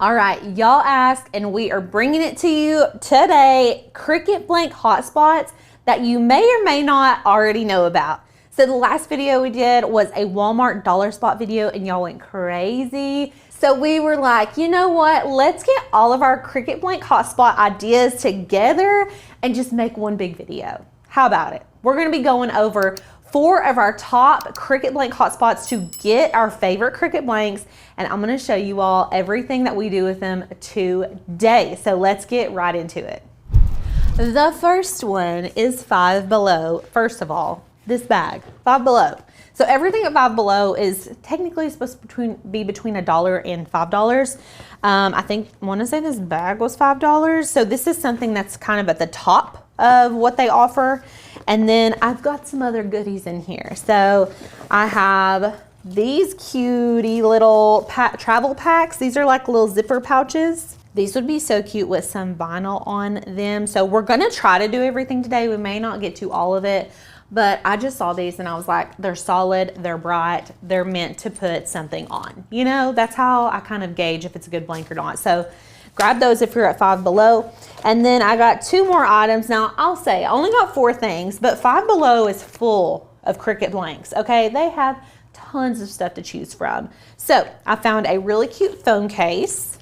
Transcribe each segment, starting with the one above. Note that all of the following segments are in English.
All right, y'all asked and we are bringing it to you today, Cricut blank hotspots that you may or may not already know about. So the last video we did was a Walmart dollar spot video and y'all went crazy. So we were like, you know what? Let's get all of our Cricut blank hotspot ideas together and just make one big video. How about it? We're gonna be going over 4 of our top Cricut blank hotspots to get our favorite Cricut blanks, and I'm gonna show you all everything that we do with them today. So let's get right into it. The first one is Five Below. First of all, this bag, Five Below. So everything at Five Below is technically supposed to be between $1 and $5. I want to say this bag was $5. So this is something that's kind of at the top of what they offer. And then I've got some other goodies in here. So I have these cutie little travel packs. These are like little zipper pouches. These would be so cute with some vinyl on them. So we're gonna try to do everything today. We may not get to all of it, but I just saw these and I was like, they're solid, they're bright, they're meant to put something on. You know, that's how I kind of gauge if it's a good blank or not. So grab those if you're at Five Below. And then I got 2 more items. Now I'll say I only got 4 things, but Five Below is full of Cricut blanks, okay? They have tons of stuff to choose from. So I found a really cute phone case.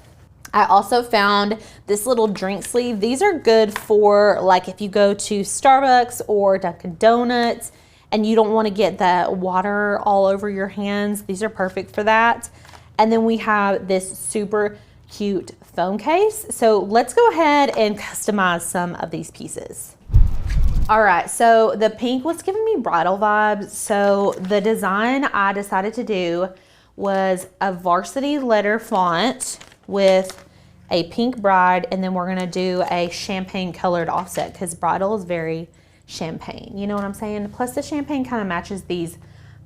I also found this little drink sleeve. These are good for like if you go to Starbucks or Dunkin' Donuts and you don't want to get that water all over your hands. These are perfect for that. And then we have this super cute phone case. So let's go ahead and customize some of these pieces. All right, so the pink was giving me bridal vibes. So the design I decided to do was a varsity letter font with a pink bride, and then we're gonna do a champagne colored offset because bridal is very champagne, you know what I'm saying? Plus the champagne kind of matches these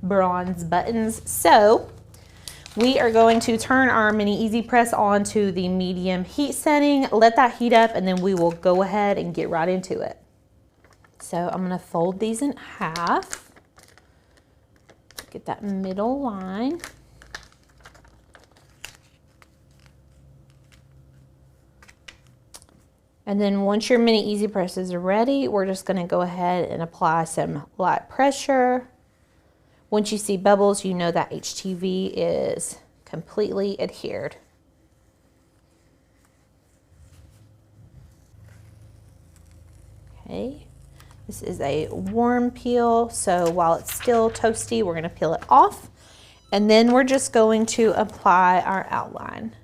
bronze buttons. So we are going to turn our mini easy press on to the medium heat setting, let that heat up, and then we will go ahead and get right into it. So I'm gonna fold these in half, get that middle line. And then once your mini easy presses are ready, we're just gonna go ahead and apply some light pressure. Once you see bubbles, you know that HTV is completely adhered. Okay, this is a warm peel, so while it's still toasty, we're gonna peel it off. And then we're just going to apply our outline.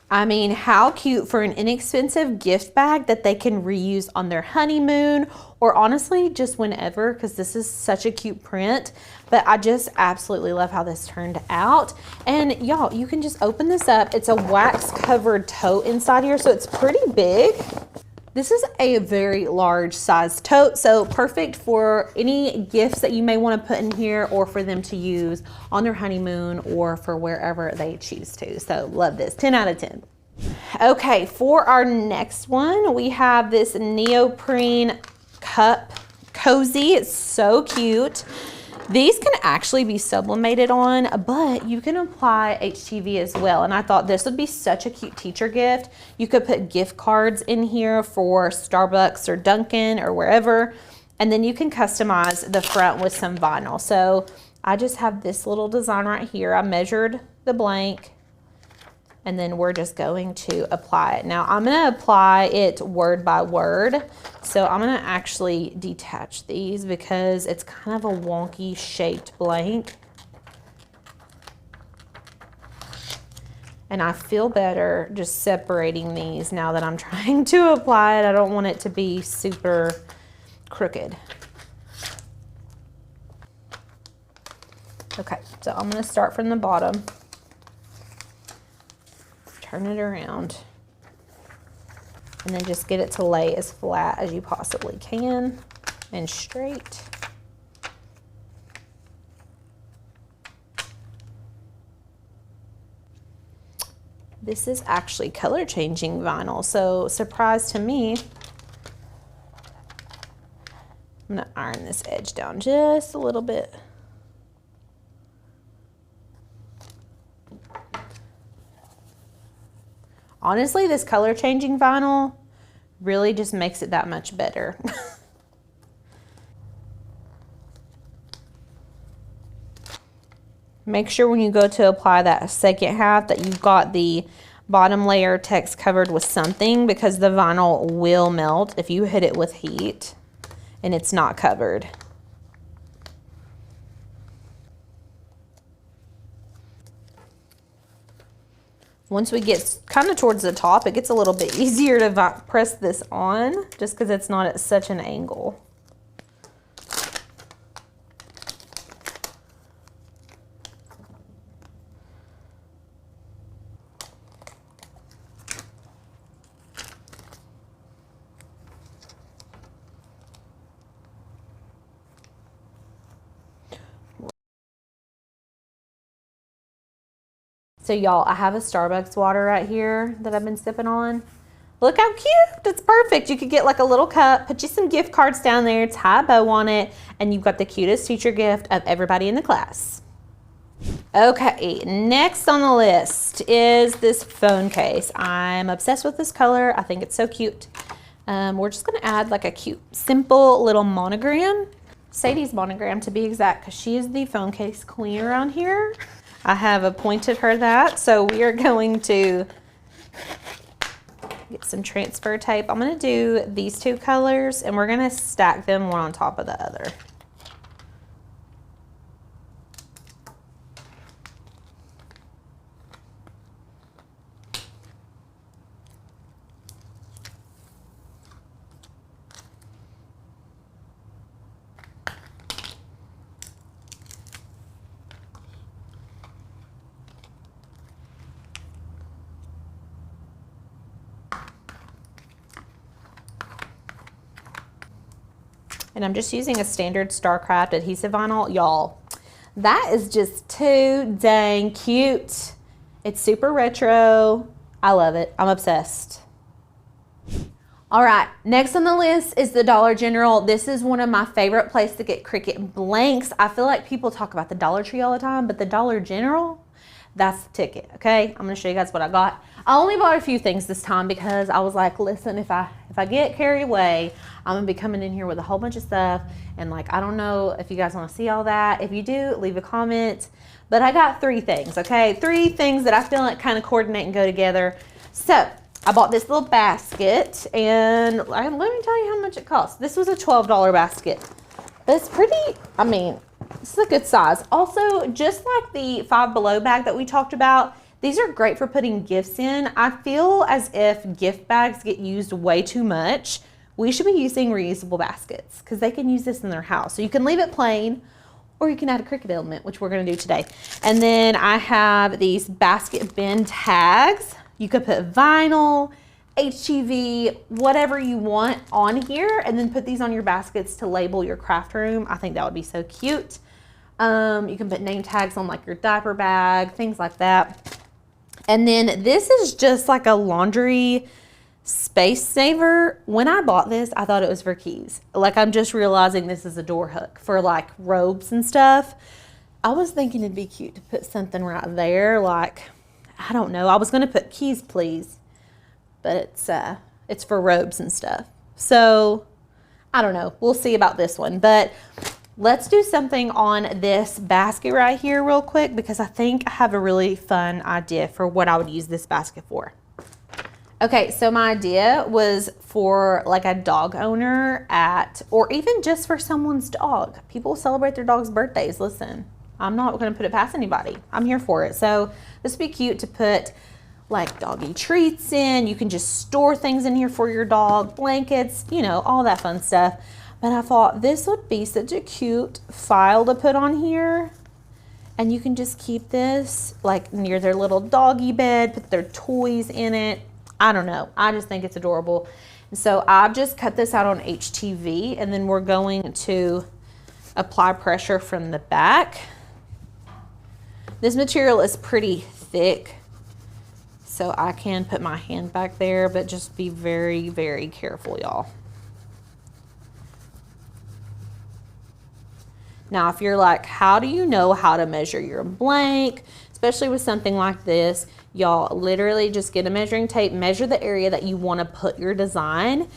I mean, how cute for an inexpensive gift bag that they can reuse on their honeymoon or honestly just whenever, because this is such a cute print. But I just absolutely love how this turned out. And y'all, you can just open this up. It's a wax covered tote inside here, so it's pretty big. This is a very large size tote, so perfect for any gifts that you may want to put in here or for them to use on their honeymoon or for wherever they choose to. So love this, 10 out of 10. Okay, for our next one, we have this neoprene cup cozy. It's so cute. These can actually be sublimated on, but you can apply HTV as well. And I thought this would be such a cute teacher gift. You could put gift cards in here for Starbucks or Dunkin' or wherever. And then you can customize the front with some vinyl. So I just have this little design right here. I measured the blank. And then we're just going to apply it. Now I'm gonna apply it word by word. So I'm gonna actually detach these because it's kind of a wonky shaped blank. And I feel better just separating these now that I'm trying to apply it. I don't want it to be super crooked. Okay, so I'm gonna start from the bottom. Turn it around and then just get it to lay as flat as you possibly can and straight. This is actually color changing vinyl, so surprise to me. I'm gonna iron this edge down just a little bit. Honestly, this color changing vinyl really just makes it that much better. Make sure when you go to apply that second half that you've got the bottom layer text covered with something, because the vinyl will melt if you hit it with heat and it's not covered. Once we get kind of towards the top, it gets a little bit easier to press this on just because it's not at such an angle. So y'all, I have a Starbucks water right here that I've been sipping on. Look how cute, it's perfect. You could get like a little cup, put you some gift cards down there, tie a bow on it, and you've got the cutest teacher gift of everybody in the class. Okay, next on the list is this phone case. I'm obsessed with this color. I think it's so cute. We're just gonna add like a cute, simple little monogram. Sadie's monogram to be exact, because she is the phone case queen around here. I have appointed her that, so we are going to get some transfer tape. I'm going to do these two colors, and we're going to stack them one on top of the other. And I'm just using a standard StarCraft adhesive vinyl. Y'all, that is just too dang cute. It's super retro. I love it. I'm obsessed. All right, next on the list is the Dollar General. This is one of my favorite places to get Cricut blanks. I feel like people talk about the Dollar Tree all the time, but the Dollar General, that's the ticket, okay? I'm gonna show you guys what I got. I only bought a few things this time because I was like, listen, if I get carried away, I'm gonna be coming in here with a whole bunch of stuff, and like, I don't know if you guys wanna see all that. If you do, leave a comment. But I got 3 things, okay? 3 things that I feel like kind of coordinate and go together. So I bought this little basket, and let me tell you how much it cost. This was a $12 basket. But it's pretty, I mean, it's a good size. Also, just like the Five Below bag that we talked about, these are great for putting gifts in. I feel as if gift bags get used way too much. We should be using reusable baskets because they can use this in their house. So you can leave it plain, or you can add a Cricut element, which we're gonna do today. And then I have these basket bin tags. You could put vinyl, HTV, whatever you want on here, and then put these on your baskets to label your craft room. I think that would be so cute. You can put name tags on like your diaper bag, things like that. And then this is just like a laundry space saver. When I bought this, I thought it was for keys. Like, I'm just realizing this is a door hook for like robes and stuff. I was thinking it'd be cute to put something right there. Like, I don't know. I was going to put keys, please, but it's for robes and stuff. So I don't know. We'll see about this one, but let's do something on this basket right here real quick, because I think I have a really fun idea for what I would use this basket for. Okay, so my idea was for like a dog owner or even just for someone's dog. People celebrate their dog's birthdays. Listen, I'm not gonna put it past anybody. I'm here for it. So this would be cute to put like doggy treats in. You can just store things in here for your dog, blankets, you know, all that fun stuff. But I thought this would be such a cute file to put on here. And you can just keep this like near their little doggy bed, put their toys in it. I don't know. I just think it's adorable. And so I've just cut this out on HTV, and then we're going to apply pressure from the back. This material is pretty thick, so I can put my hand back there, but just be very, very careful, y'all. Now, if you're like, how do you know how to measure your blank, especially with something like this, y'all literally just get a measuring tape, measure the area that you want to put your design,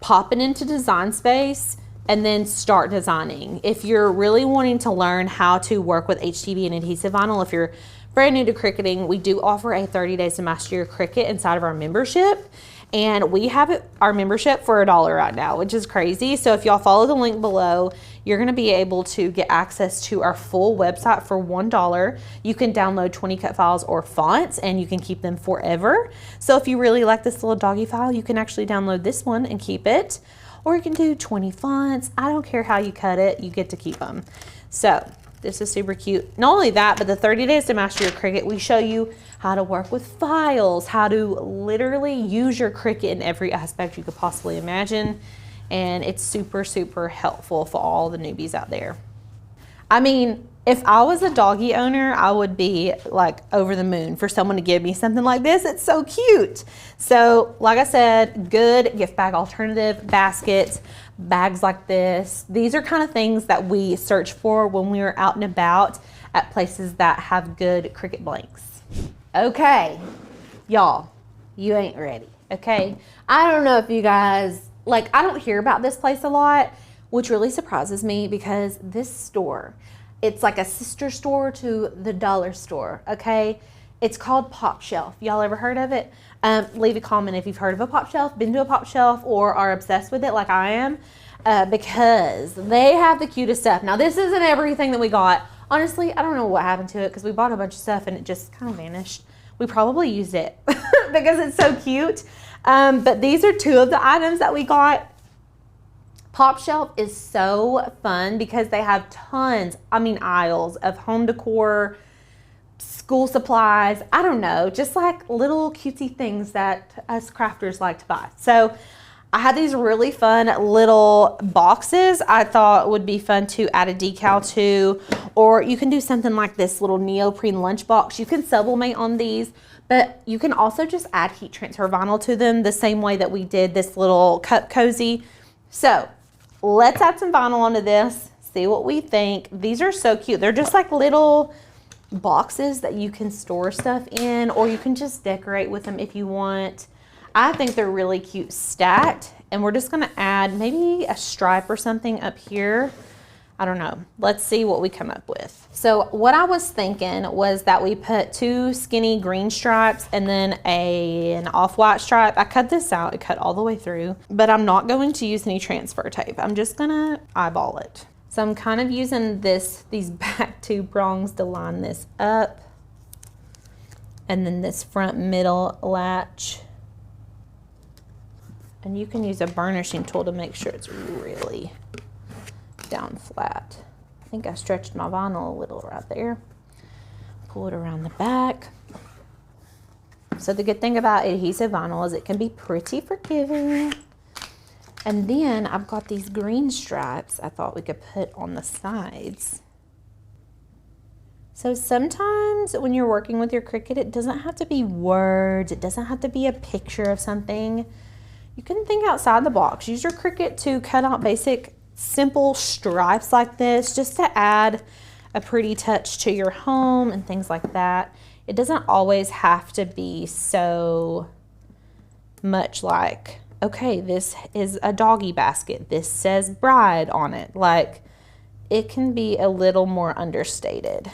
pop it into Design Space, and then start designing. If you're really wanting to learn how to work with HTV and adhesive vinyl, if you're brand new to cricketing, we do offer a 30 days to master your Cricut inside of our membership. And we have our membership for $1 right now, which is crazy. So if y'all follow the link below, you're gonna be able to get access to our full website for $1. You can download 20 cut files or fonts and you can keep them forever. So if you really like this little doggy file, you can actually download this one and keep it. Or you can do 20 fonts. I don't care how you cut it, you get to keep them. So this is super cute. Not only that, but the 30 days to master your Cricut, we show you how to work with files, how to literally use your Cricut in every aspect you could possibly imagine. And it's super, super helpful for all the newbies out there. I mean, if I was a doggy owner, I would be like over the moon for someone to give me something like this. It's so cute. So like I said, good gift bag alternative, baskets, bags like this. These are kind of things that we search for when we are out and about at places that have good Cricut blanks. Okay, y'all, you ain't ready, okay? I don't know if you guys, like, I don't hear about this place a lot, which really surprises me because this store, it's like a sister store to the dollar store, okay? It's called Pop Shelf. Y'all ever heard of it? Leave a comment if you've heard of a Pop Shelf, been to a Pop Shelf, or are obsessed with it like I am, because they have the cutest stuff. Now, this isn't everything that we got. Honestly, I don't know what happened to it because we bought a bunch of stuff and it just kind of vanished. We probably used it because it's so cute. But these are two of the items that we got. Pop Shelf is so fun because they have tons, I mean aisles of home decor, school supplies, I don't know, just like little cutesy things that us crafters like to buy. So I had these really fun little boxes I thought would be fun to add a decal to, or you can do something like this little neoprene lunchbox. You can sublimate on these, but you can also just add heat transfer vinyl to them the same way that we did this little cup cozy. So let's add some vinyl onto this, see what we think. These are so cute. They're just like little boxes that you can store stuff in, or you can just decorate with them if you want. I think they're really cute stacked, and we're just gonna add maybe a stripe or something up here. I don't know. Let's see what we come up with. So what I was thinking was that we put 2 skinny green stripes and then an off-white stripe. I cut this out, it cut all the way through, but I'm not going to use any transfer tape. I'm just gonna eyeball it. So I'm kind of using these back 2 prongs to line this up, and then this front middle latch. And you can use a burnishing tool to make sure it's really down flat. I think I stretched my vinyl a little right there. Pull it around the back. So the good thing about adhesive vinyl is it can be pretty forgiving. And then I've got these green stripes I thought we could put on the sides. So sometimes when you're working with your Cricut, it doesn't have to be words. It doesn't have to be a picture of something. You can think outside the box. Use your Cricut to cut out basic, simple stripes like this, just to add a pretty touch to your home and things like that. It doesn't always have to be so much like, okay, this is a doggy basket. This says bride on it. Like, it can be a little more understated.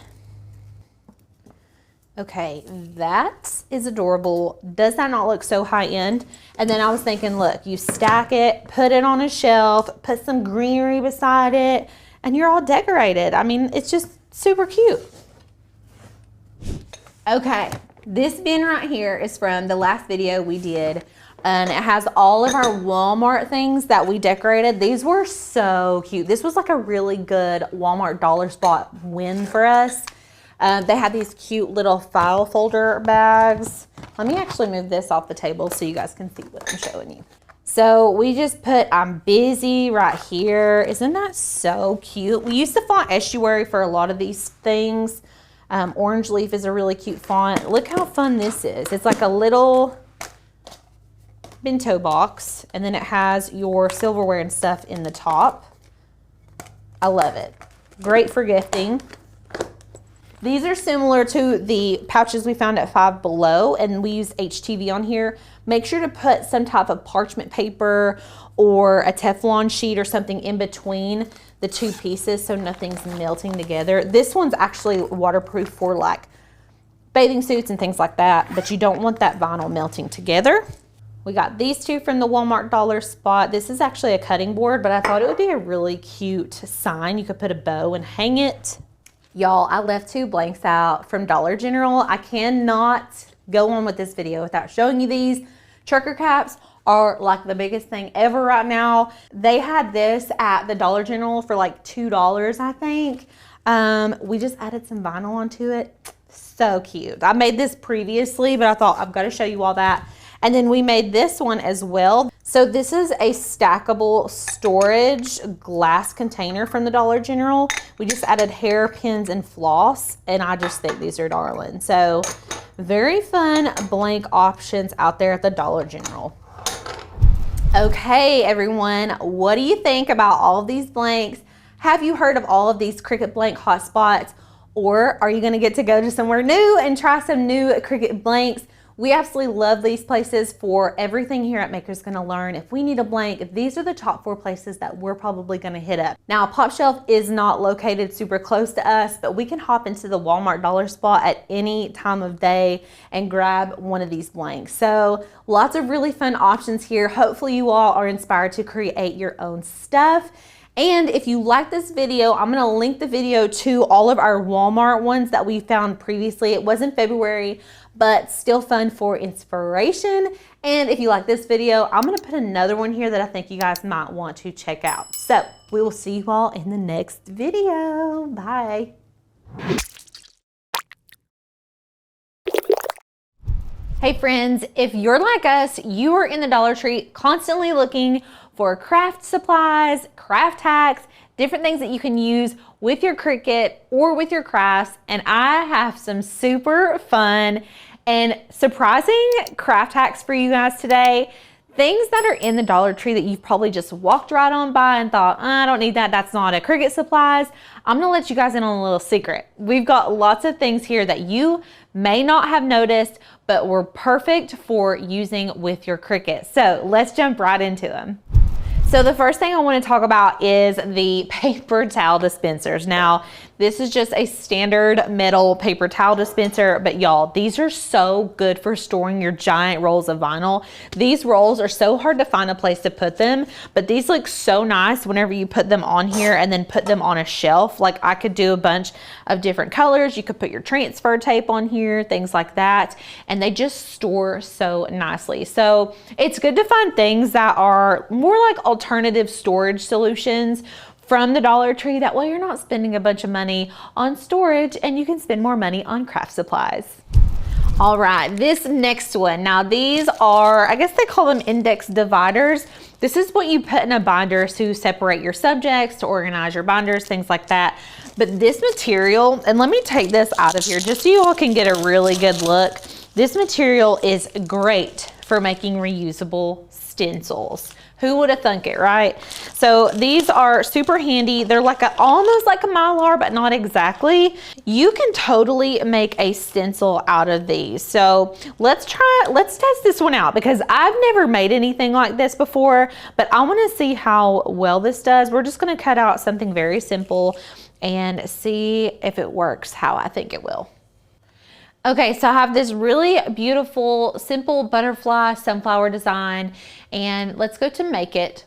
Okay, that is adorable. Does that not look so high end? And then I was thinking, look, you stack it, put it on a shelf, put some greenery beside it, and you're all decorated. I mean, it's just super cute. Okay, this bin right here is from the last video we did, and it has all of our Walmart things that we decorated. These were so cute. This was like a really good Walmart dollar spot win for us. They had these cute little file folder bags. Let me actually move this off the table so you guys can see what I'm showing you. So we just put I'm busy right here. Isn't that so cute? We use the font Estuary for a lot of these things. Orange Leaf is a really cute font. Look how fun this is. It's like a little bento box, and then it has your silverware and stuff in the top. I love it. Great for gifting. These are similar to the pouches we found at Five Below, and we use HTV on here. Make sure to put some type of parchment paper or a Teflon sheet or something in between the two pieces so nothing's melting together. This one's actually waterproof for like bathing suits and things like that, but you don't want that vinyl melting together. We got these two from the Walmart dollar spot. This is actually a cutting board, but I thought it would be a really cute sign. You could put a bow and hang it. Y'all, I left 2 blanks out from Dollar General. I cannot go on with this video without showing you these. Trucker caps are like the biggest thing ever right now. They had this at the Dollar General for like $2, I think. We just added some vinyl onto it. So cute. I made this previously, but I thought I've got to show you all that. And then we made this one as well. So this is a stackable storage glass container from the Dollar General. We just added hairpins and floss, and I just think these are darling. So very fun blank options out there at the Dollar General. Okay, everyone, what do you think about all of these blanks? Have you heard of all of these Cricut blank hotspots? Or are you gonna get to go to somewhere new and try some new Cricut blanks? We absolutely love these places for everything here at Maker's Gonna Learn. If we need a blank, these are the top 4 places that we're probably gonna hit up. Now, Pop Shelf is not located super close to us, but we can hop into the Walmart dollar spot at any time of day and grab one of these blanks. So lots of really fun options here. Hopefully you all are inspired to create your own stuff. And if you like this video, I'm gonna link the video to all of our Walmart ones that we found previously. It was in February, but still fun for inspiration. And if you like this video, I'm gonna put another one here that I think you guys might want to check out. So we will see you all in the next video. Bye. Hey friends, if you're like us, you are in the Dollar Tree constantly looking for craft supplies, craft hacks, different things that you can use with your Cricut or with your crafts. And I have some super fun and surprising craft hacks for you guys today. Things that are in the Dollar Tree that you've probably just walked right on by and thought, I don't need that, that's not a Cricut supplies. I'm gonna let you guys in on a little secret. We've got lots of things here that you may not have noticed, but were perfect for using with your Cricut. So let's jump right into them. So the first thing I want to talk about is the paper towel dispensers. Now, this is just a standard metal paper towel dispenser, but y'all, these are so good for storing your giant rolls of vinyl. These rolls are so hard to find a place to put them, but these look so nice whenever you put them on here and then put them on a shelf. Like I could do a bunch of different colors. You could put your transfer tape on here, things like that, and they just store so nicely. So it's good to find things that are more like alternative storage solutions from the Dollar Tree. That way you're not spending a bunch of money on storage and you can spend more money on craft supplies. All right, this next one. Now these are, I guess they call them index dividers. This is what you put in a binder to separate your subjects, to organize your binders, things like that. But this material, and let me take this out of here just so you all can get a really good look. This material is great for making reusable stencils. Who would have thunk it, right? So these are super handy. They're like almost like a Mylar, but not exactly. You can totally make a stencil out of these. So let's test this one out because I've never made anything like this before, but I want to see how well this does. We're just going to cut out something very simple and see if it works how I think it will. Okay, so I have this really beautiful, simple butterfly sunflower design, and let's go to make it.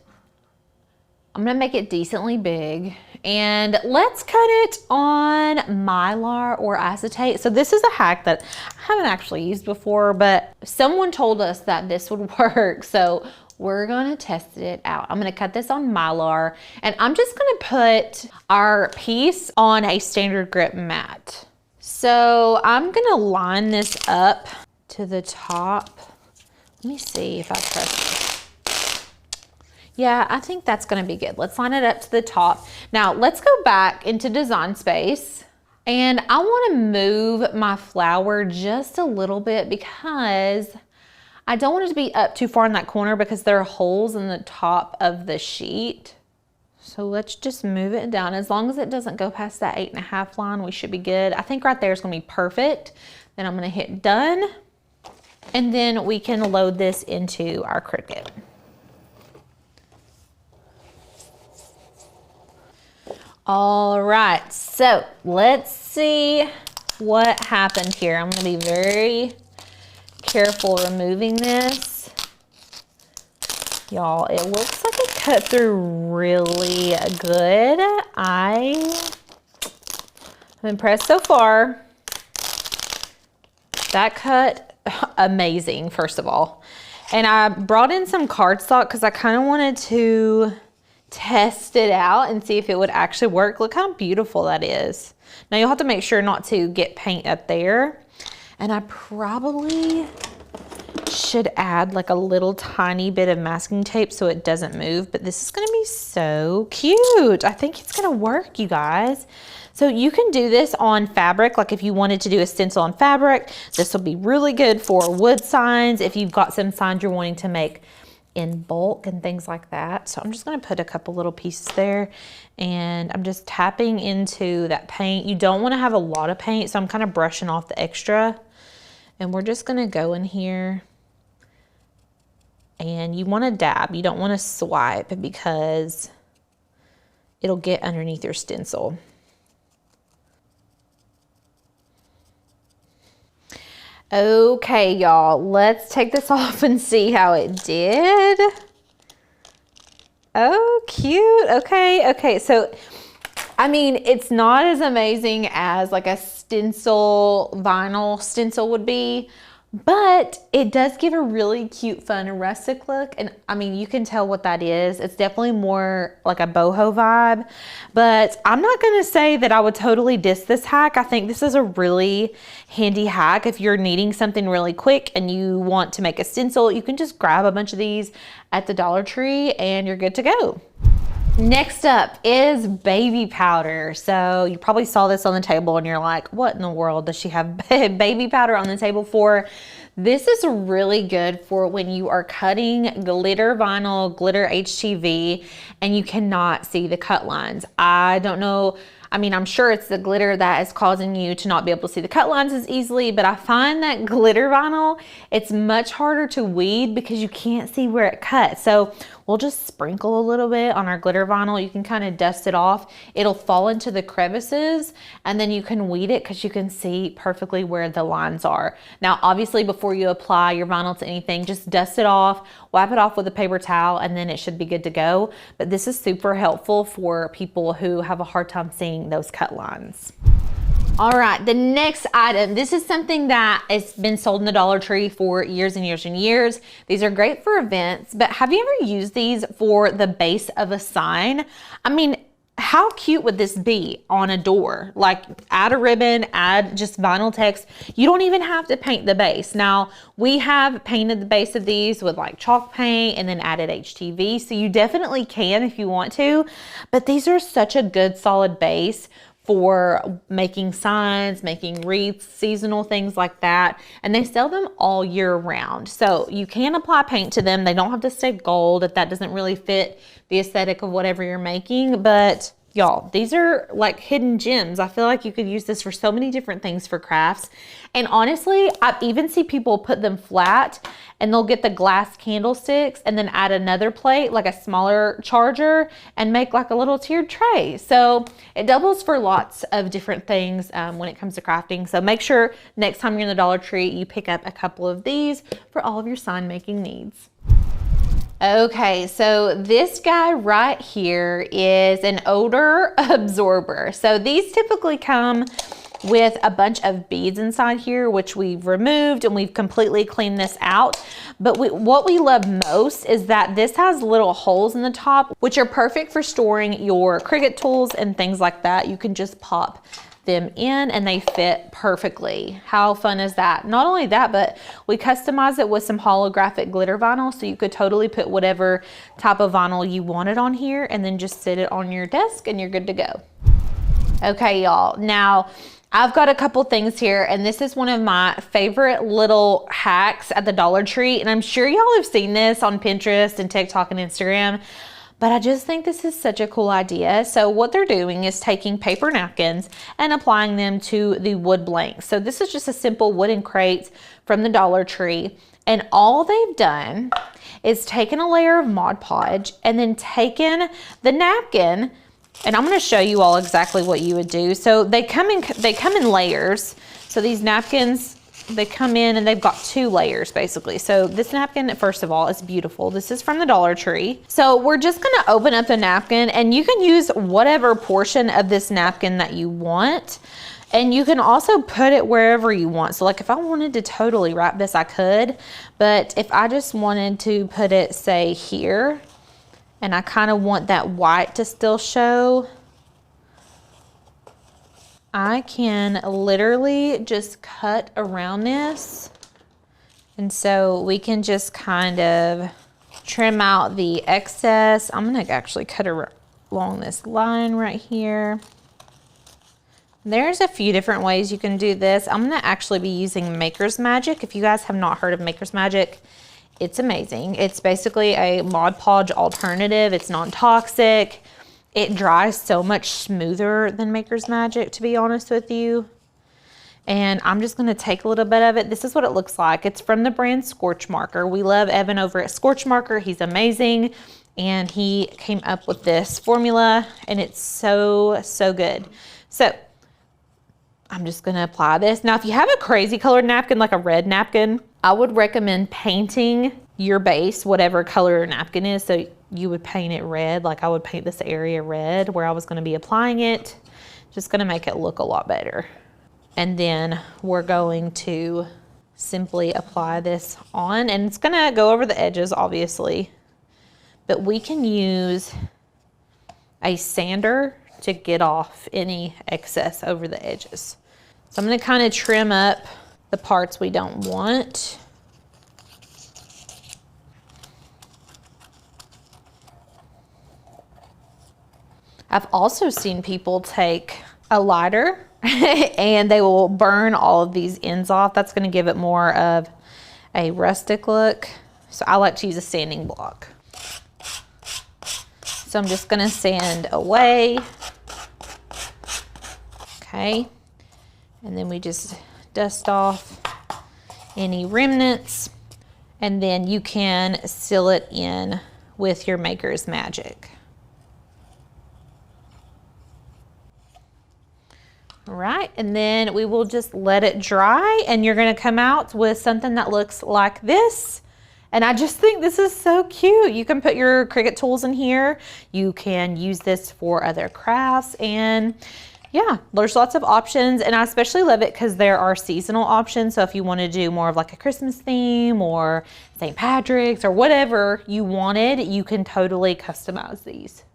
I'm gonna make it decently big, and let's cut it on Mylar or acetate. So this is a hack that I haven't actually used before, but someone told us that this would work, so we're gonna test it out. I'm gonna cut this on Mylar, and I'm just gonna put our piece on a standard grip mat. So I'm gonna line this up to the top. Let me see if I trust it. Yeah, I think that's gonna be good. Let's line it up to the top. Now let's go back into Design Space, and I wanna move my flower just a little bit because I don't want it to be up too far in that corner because there are holes in the top of the sheet. So let's just move it down. As long as it doesn't go past that 8.5 line, we should be good. I think right there is gonna be perfect. Then I'm gonna hit done. And then we can load this into our Cricut. All right, so let's see what happened here. I'm gonna be very careful removing this. Y'all, it looks like it cut through really good. I'm impressed so far. That cut, amazing, first of all. And I brought in some cardstock because I kind of wanted to test it out and see if it would actually work. Look how beautiful that is. Now you'll have to make sure not to get paint up there. And I probably should add like a little tiny bit of masking tape so it doesn't move, but this is gonna be so cute. I think it's gonna work, you guys. So you can do this on fabric, like if you wanted to do a stencil on fabric, this will be really good for wood signs, if you've got some signs you're wanting to make in bulk and things like that. So I'm just gonna put a couple little pieces there and I'm just tapping into that paint. You don't wanna have a lot of paint, so I'm kind of brushing off the extra. And we're just gonna go in here and you wanna dab, you don't wanna swipe because it'll get underneath your stencil. Okay, y'all, let's take this off and see how it did. Oh, cute. Okay, so I mean, it's not as amazing as like a stencil, vinyl stencil would be, but it does give a really cute, fun, rustic look. And I mean, you can tell what that is. It's definitely more like a boho vibe, but I'm not gonna say that I would totally diss this hack. I think this is a really handy hack. If you're needing something really quick and you want to make a stencil, you can just grab a bunch of these at the Dollar Tree and you're good to go. Next up is baby powder. So you probably saw this on the table and you're like, what in the world does she have baby powder on the table for? This is really good for when you are cutting glitter vinyl, glitter HTV, and you cannot see the cut lines. I don't know. I mean, I'm sure it's the glitter that is causing you to not be able to see the cut lines as easily, but I find that glitter vinyl, it's much harder to weed because you can't see where it cuts. So we'll just sprinkle a little bit on our glitter vinyl. You can kind of dust it off. It'll fall into the crevices and then you can weed it because you can see perfectly where the lines are. Now, obviously, before you apply your vinyl to anything, just dust it off, wipe it off with a paper towel, and then it should be good to go. But this is super helpful for people who have a hard time seeing those cut lines. All right, the next item, this is something that has been sold in the Dollar Tree for years and years and years. These are great for events, but have you ever used these for the base of a sign? I mean, how cute would this be on a door? Like, add a ribbon, add just vinyl text. You don't even have to paint the base. Now, we have painted the base of these with like chalk paint and then added HTV, so you definitely can if you want to, but these are such a good solid base for making signs, making wreaths, seasonal things like that. And they sell them all year round. So you can apply paint to them. They don't have to stay gold if that doesn't really fit the aesthetic of whatever you're making. But y'all, these are like hidden gems. I feel like you could use this for so many different things for crafts. And honestly, I even see people put them flat and they'll get the glass candlesticks and then add another plate, like a smaller charger, and make like a little tiered tray. So it doubles for lots of different things when it comes to crafting. So make sure next time you're in the Dollar Tree, you pick up a couple of these for all of your sign making needs. Okay, so this guy right here is an odor absorber. So these typically come with a bunch of beads inside here, which we've removed and we've completely cleaned this out. But what we love most is that this has little holes in the top, which are perfect for storing your Cricut tools and things like that. You can just pop them in and they fit perfectly. How fun is that? Not only that, but we customize it with some holographic glitter vinyl, so you could totally put whatever type of vinyl you wanted on here and then just sit it on your desk and you're good to go. Okay, y'all. Now, I've got a couple things here, and this is one of my favorite little hacks at the Dollar Tree, and I'm sure y'all have seen this on Pinterest and TikTok and Instagram, but I just think this is such a cool idea. So what they're doing is taking paper napkins and applying them to the wood blanks. So this is just a simple wooden crate from the Dollar Tree. And all they've done is taken a layer of Mod Podge and then taken the napkin, and I'm going to show you all exactly what you would do. So they come in layers. So these napkins, they come in and they've got 2 layers basically. So this napkin, first of all, is beautiful. This is from the Dollar Tree. So we're just going to open up the napkin, and you can use whatever portion of this napkin that you want. And you can also put it wherever you want. So like if I wanted to totally wrap this, I could. But if I just wanted to put it, say, here, and I kind of want that white to still show, I can literally just cut around this. And so we can just kind of trim out the excess. I'm gonna actually cut along this line right here. There's a few different ways you can do this. I'm gonna actually be using Maker's Magic. If you guys have not heard of Maker's Magic, it's amazing. It's basically a Mod Podge alternative. It's non-toxic. It dries so much smoother than Maker's Magic, to be honest with you. And I'm just gonna take a little bit of it. This is what it looks like. It's from the brand Scorch Marker. We love Evan over at Scorch Marker. He's amazing. And he came up with this formula, and it's so, so good. So I'm just gonna apply this. Now, if you have a crazy colored napkin, like a red napkin, I would recommend painting your base, whatever color your napkin is. So you would paint it red, like I would paint this area red where I was gonna be applying it. Just gonna make it look a lot better. And then we're going to simply apply this on, and it's gonna go over the edges, obviously. But we can use a sander to get off any excess over the edges. So I'm gonna kind of trim up the parts we don't want. I've also seen people take a lighter and they will burn all of these ends off. That's gonna give it more of a rustic look. So I like to use a sanding block. So I'm just gonna sand away. Okay, and then we just dust off any remnants, and then you can seal it in with your Maker's Magic. All right, and then we will just let it dry, and you're gonna come out with something that looks like this. And I just think this is so cute. You can put your Cricut tools in here. You can use this for other crafts, and yeah, there's lots of options, and I especially love it because there are seasonal options. So if you want to do more of like a Christmas theme or St. Patrick's or whatever you wanted, you can totally customize these.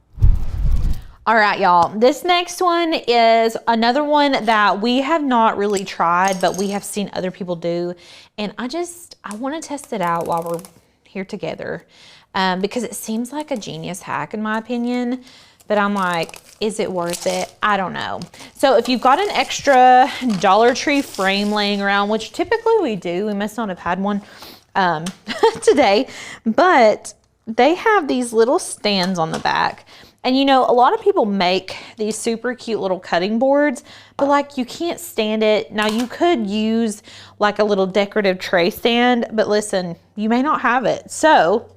All right, y'all, this next one is another one that we have not really tried, but we have seen other people do. And I want to test it out while we're here together because it seems like a genius hack in my opinion. But I'm like, is it worth it? I don't know. So if you've got an extra Dollar Tree frame laying around, which typically we do, we must not have had one today, but they have these little stands on the back. And you know, a lot of people make these super cute little cutting boards, but like you can't stand it. Now you could use like a little decorative tray stand, but listen, you may not have it. So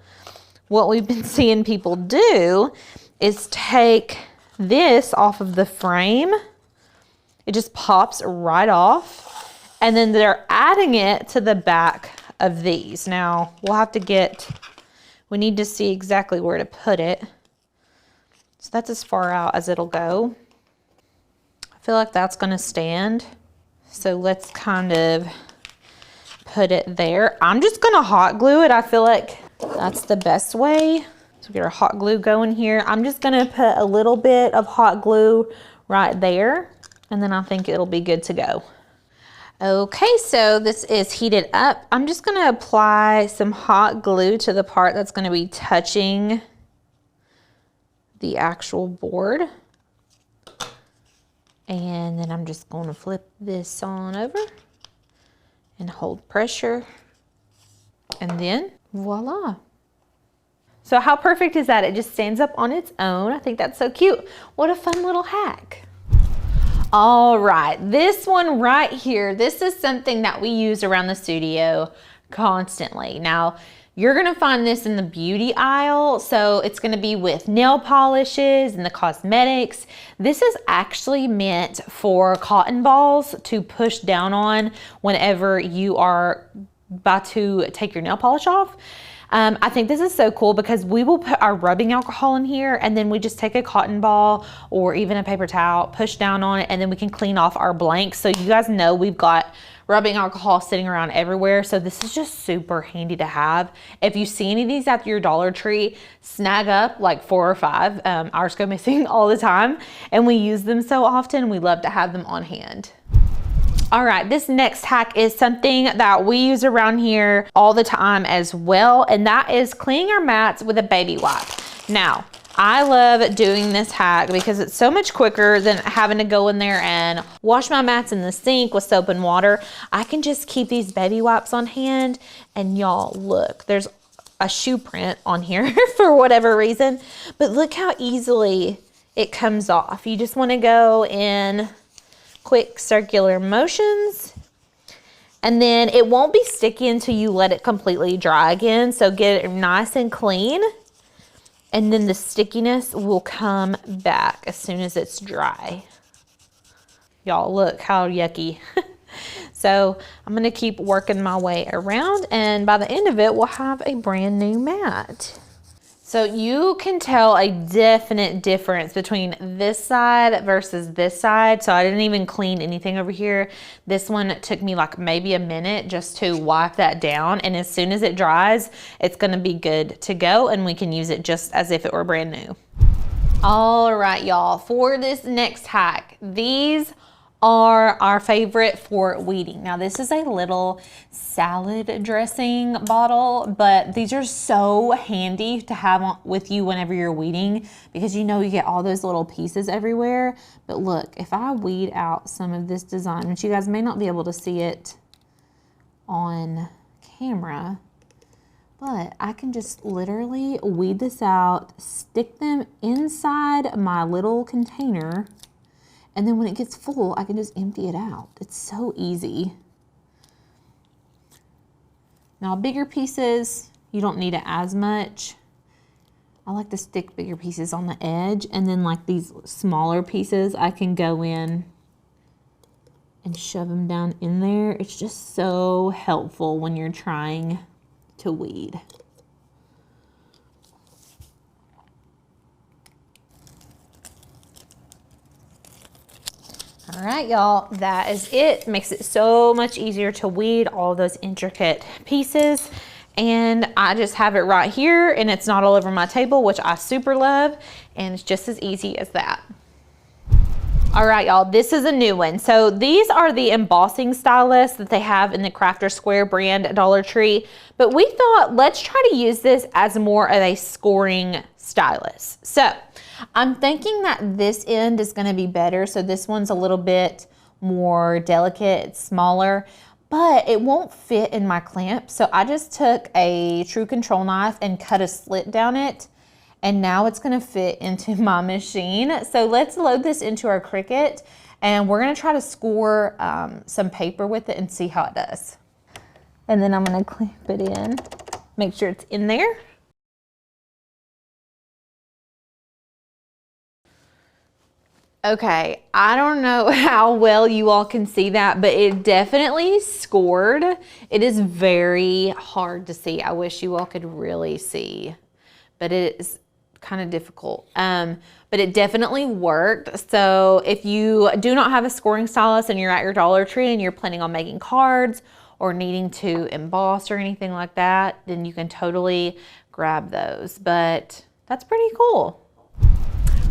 what we've been seeing people do is take this off of the frame. It just pops right off. And then they're adding it to the back of these. Now we'll have to we need to see exactly where to put it. So that's as far out as it'll go. I feel like that's gonna stand. So let's kind of put it there. I'm just gonna hot glue it. I feel like that's the best way. So we get our hot glue going here. I'm just gonna put a little bit of hot glue right there, and then I think it'll be good to go. Okay, so this is heated up. I'm just gonna apply some hot glue to the part that's gonna be touching the actual board. And then I'm just gonna flip this on over and hold pressure. And then voila. So how perfect is that? It just stands up on its own. I think that's so cute. What a fun little hack. All right, this one right here, this is something that we use around the studio constantly. Now, you're gonna find this in the beauty aisle, so it's gonna be with nail polishes and the cosmetics. This is actually meant for cotton balls to push down on whenever you are about to take your nail polish off. I think this is so cool because we will put our rubbing alcohol in here and then we just take a cotton ball or even a paper towel, push down on it, and then we can clean off our blanks. So you guys know we've got rubbing alcohol sitting around everywhere. So this is just super handy to have. If you see any of these at your Dollar Tree, snag up like 4 or 5. Ours go missing all the time and we use them so often. We love to have them on hand. All right, this next hack is something that we use around here all the time as well, and that is cleaning our mats with a baby wipe. Now, I love doing this hack because it's so much quicker than having to go in there and wash my mats in the sink with soap and water. I can just keep these baby wipes on hand, and y'all, look, there's a shoe print on here for whatever reason, but look how easily it comes off. You just wanna go in quick circular motions, and then it won't be sticky until you let it completely dry again. So get it nice and clean, and then the stickiness will come back as soon as it's dry. Y'all, look how yucky. So I'm gonna keep working my way around, and by the end of it, we'll have a brand new mat. So you can tell a definite difference between this side versus this side. So I didn't even clean anything over here. This one took me like maybe a minute just to wipe that down. And as soon as it dries, it's gonna be good to go and we can use it just as if it were brand new. All right, y'all, for this next hack, these are our favorite for weeding. Now this is a little salad dressing bottle, but these are so handy to have with you whenever you're weeding because you know you get all those little pieces everywhere. But look, if I weed out some of this design, which you guys may not be able to see it on camera, but I can just literally weed this out, stick them inside my little container, and then when it gets full, I can just empty it out. It's so easy. Now bigger pieces, you don't need it as much. I like to stick bigger pieces on the edge, and then like these smaller pieces, I can go in and shove them down in there. It's just so helpful when you're trying to weed. All right, y'all, that is it. Makes it so much easier to weed all those intricate pieces. And I just have it right here and it's not all over my table, which I super love. And it's just as easy as that. All right, y'all, this is a new one. So these are the embossing stylus that they have in the Crafter Square brand at Dollar Tree. But we thought, let's try to use this as more of a scoring stylus. So I'm thinking that this end is gonna be better. So this one's a little bit more delicate, it's smaller, but it won't fit in my clamp. So I just took a True Control knife and cut a slit down it. And now it's gonna fit into my machine. So let's load this into our Cricut and we're gonna try to score some paper with it and see how it does. And then I'm gonna clamp it in, make sure it's in there. Okay, I don't know how well you all can see that, but it definitely scored. It is very hard to see. I wish you all could really see, but it is kind of difficult. But it definitely worked. So if you do not have a scoring stylus and you're at your Dollar Tree and you're planning on making cards or needing to emboss or anything like that, then you can totally grab those. But that's pretty cool.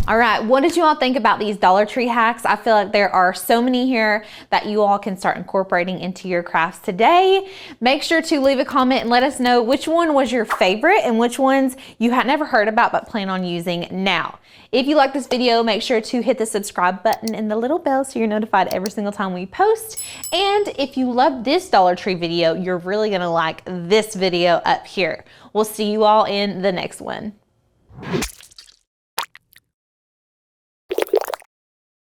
All right, what did you all think about these Dollar Tree hacks? I feel like there are so many here that you all can start incorporating into your crafts today. Make sure to leave a comment and let us know which one was your favorite and which ones you had never heard about but plan on using now. If you like this video, make sure to hit the subscribe button and the little bell so you're notified every single time we post. And if you love this Dollar Tree video, you're really gonna like this video up here. We'll see you all in the next one.